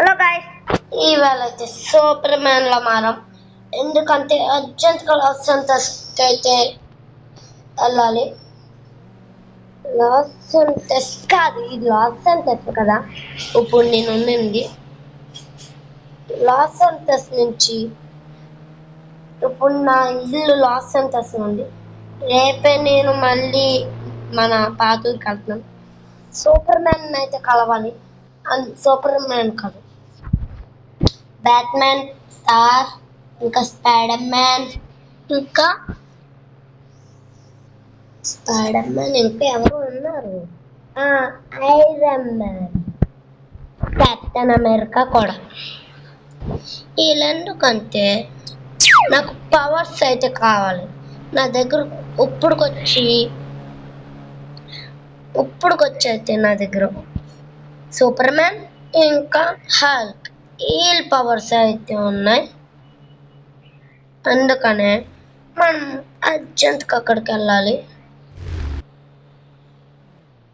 Hello guys, ఇవాళ అయితే super man లా మారం. ఎందుకంటే అర్జెంట్ గా లాస్ సెంటర్స్ అయితే వెళ్ళాలి. లాస్ సెంటర్స్ కాదు, ఇది లాస్ సెంటర్స్ కదా. ఇప్పుడు నేను ఉన్నది లాస్ సెంటర్స్ నుంచి. ఇప్పుడు నా ఇల్లు లాస్ సెంటర్స్ నుండి రేపే నేను మళ్ళీ మన పాతూరుకి వెళ్తున్నాను. సూపర్ మ్యాన్ అయితే కలవాలి. సూపర్ మ్యాన్ కాదు, బ్యాట్మ్యాన్, థార్, ఇంకా స్పైడర్ మ్యాన్, ఇంకా ఇంకా ఎవరు ఉన్నారు, ఐరన్ మ్యాన్, కెప్టెన్ అమెరికా కూడా. వీళ్ళెందుకంటే నాకు పవర్స్ అయితే కావాలి. నా దగ్గర ఇప్పుడుకొచ్చి అయితే నా దగ్గర సూపర్ మ్యాన్ ఇంకా హల్క్ వీళ్ళ పవర్స్ అయితే ఉన్నాయి. అందుకనే మనం అర్జెంట్గా అక్కడికి వెళ్ళాలి.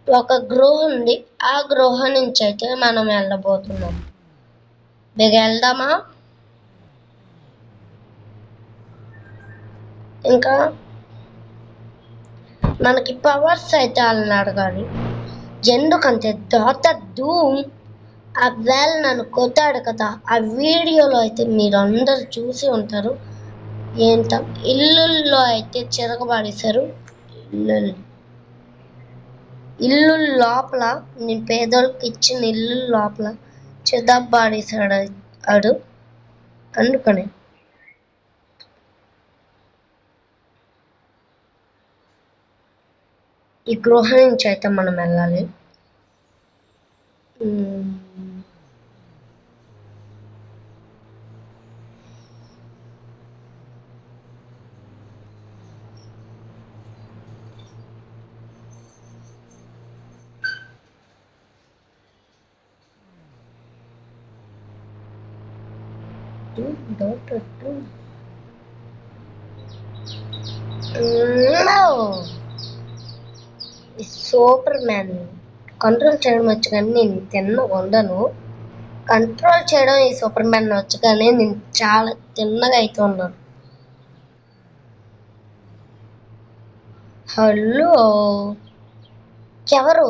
ఒక గృహ ఉంది, ఆ గృహ నుంచి అయితే మనం వెళ్ళబోతున్నాం. మీకు వెళ్దామా? ఇంకా మనకి పవర్స్ అయితే వాళ్ళని అడగాలి. ఎందుకంటే డాక్టర్ డూమ్ ఆ వేళ నన్ను కొట్టాడు కదా, ఆ వీడియోలో అయితే మీరు అందరు చూసి ఉంటారు. ఏంట ఇల్లుల్లో అయితే చిరగబడేశారు. ఇల్లు లోపల, నేను పేదోళ్ళకి ఇచ్చిన ఇల్లు లోపల చిదబ్బాడేశాడు ఆడు. అందుకని ఈ గృహ నుంచి అయితే మనం వెళ్ళాలి. సూపర్ మ్యాన్ కంట్రోల్ చేయడం వచ్చు, కానీ నేను ఉండను. కంట్రోల్ చేయడం ఈ సూపర్ మ్యాన్ వచ్చు, కానీ నేను చాలా తిన్నగా అయితే ఉన్నాను. హలో, ఎవరు?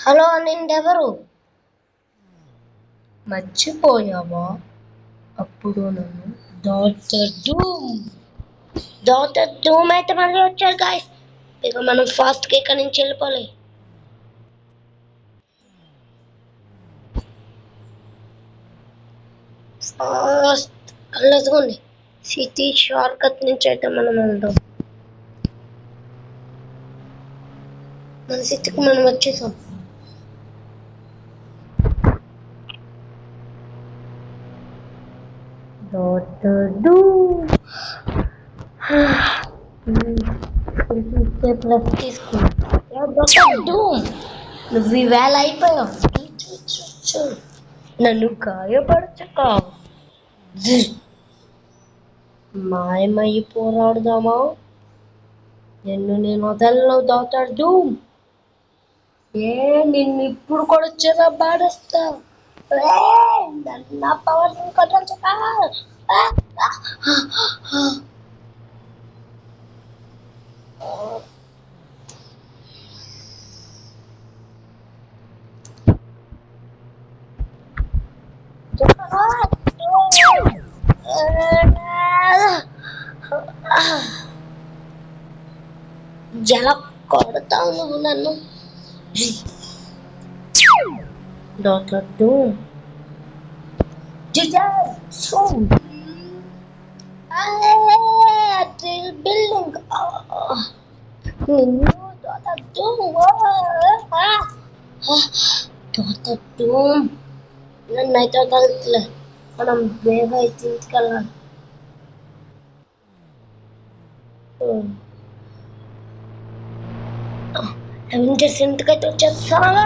హలో నిండెవరు? మర్చిపోయావా? అప్పుడు నన్ను డాక్టర్ డూమ్ అయితే మళ్ళీ వచ్చాడు గాయస్. ఇక మనం ఫాస్ట్గా ఇక్కడి నుంచి వెళ్ళిపోవాలి. ఫాస్ట్ సిటీ షార్ట్ కట్ నుంచి అయితే మనం వెళ్దాం. మన సిటీకి మనం వచ్చేసాం. డాక్టర్ డూమ్ నువ్వు ఈవేళ అయిపోయావు. నన్ను గాయపరచక మాయమయ్యి పోరాడుదామా? నేను వదలను డాక్టర్ డూమ్. నిన్ను ఇప్పుడు కూడా చిరబాడేస్తా. నా పవర్ కంట్రోల్ ఎలా కొడతావు నువ్వు నన్ను? Doctor Doom building Doctor Doom నన్ను అయితే వదలట్లే. మనం వేగ అయితే ఇంటికెళ్ళాలి. అవెంజర్స్ ఇంటికైతే వచ్చేస్తావా?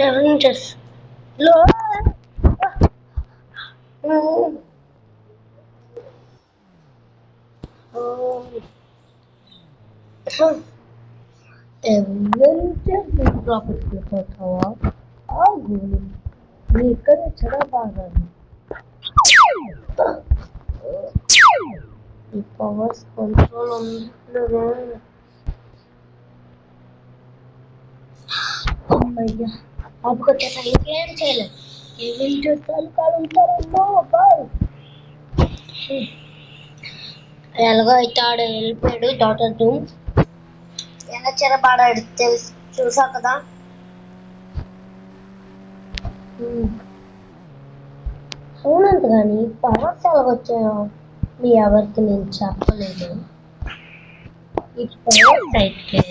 అవెంజర్స్ ఎవెంజర్స్ ప్రాఫిట్ పోతావా ఆగు నీ ఇక్కడ చెడ బాగా ఈ పవర్స్ కంట్రోల్ ఉండదు అమ్మయ్యా ఆపుకొచ్చేసా ఇంకేం చేయలేదు ఎవెంజర్స్ కాలు ఉంటారమ్మా బాయ్ ఎలాగో అయితే ఆడు వెళ్ళిపోయాడు డాక్టర్ డూమ్ ఎలా చెరబాడాడు తెలుసు చూసా కదా అవునంత కానీ పవర్స్ ఎలాగొచ్చాయో మీ ఎవరికి నేను చెప్పలేదు ఈ పవర్స్ అయితే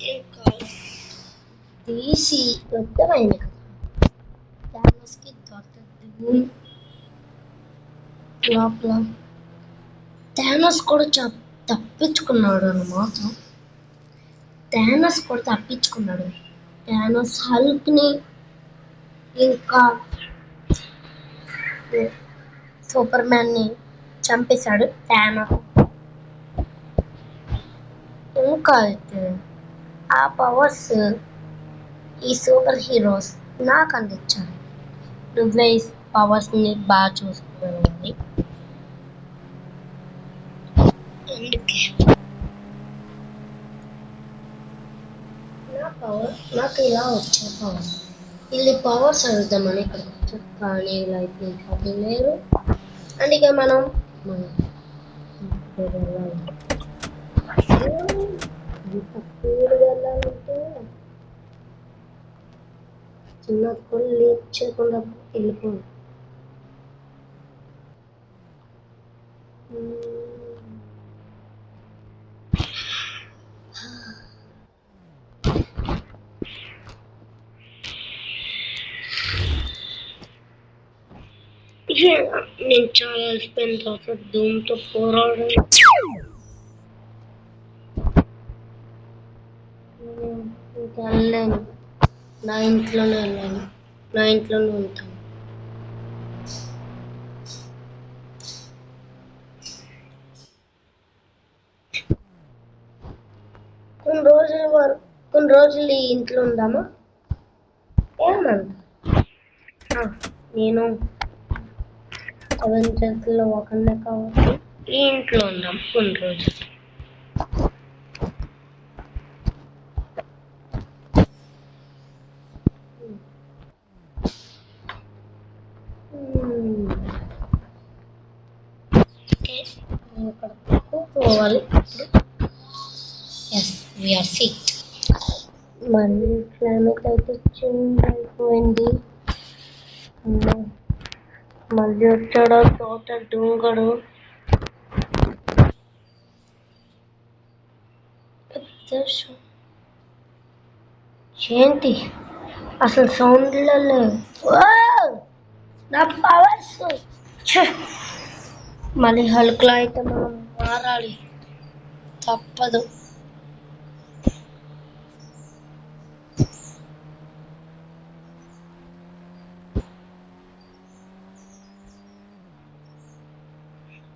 ఇంకా తీసి యుద్ధమైంది కదా థానోస్కి డాక్టర్ డూమ్ లోపల థానోస్ కూడా తప్పించుకున్నాడు అన్నమాట థానోస్ కూడా తప్పించుకున్నాడు థానోస్ హల్క్ ని ఇంకా సూపర్ మ్యాన్ ని చంపేశాడు థానోస్ ఇంకా అయితే ఆ పవర్స్ ఈ సూపర్ హీరోస్ నాకు అందించారు నువ్వే పవర్స్ ని బాగా చూసుకున్నాను అందుకే నాకు ఇలా వచ్చే పవర్ ఇది పవర్స్ అడుగుదామని ఇక్కడ వచ్చారు కానీ ఇలా అయితే షాపింగ్ లేరు అందుకే మనం వెళ్ళాలంటే చిన్నప్పుడు లేట్ చేయకుండా వెళ్ళిపోయింది నేను చాలా అలసిపోయిన తర్వాత ధూమ్తో పోరాడు ఇంకా వెళ్ళాను నా ఇంట్లోనే వెళ్ళాను నా ఇంట్లోనే ఉంటాను కొన్ని రోజులు ఈ ఇంట్లో ఉందామా ఏమంటా నేను అవెంజర్స్ లో ఒకనే కాబట్టి ఈ ఇంట్లో ఉందాం కొన్ని రోజులు పోవాలి ఎస్ వీఆర్ సిక్ మళ్ళీ క్లైమేట్ అయితే చేంజ్ అయిపోయింది మళ్ళీ వచ్చాడు డాక్టర్ డూమ్ గడు ఏంటి అసలు సౌండ్లో లేవు నా పవర్స్ మళ్ళీ హల్క్లో అయితే మనం మారాలి తప్పదు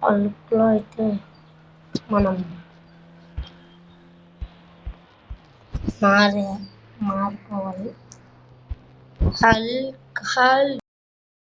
హల్క్లో అయితే మనం మారిపోవాలి హల్క్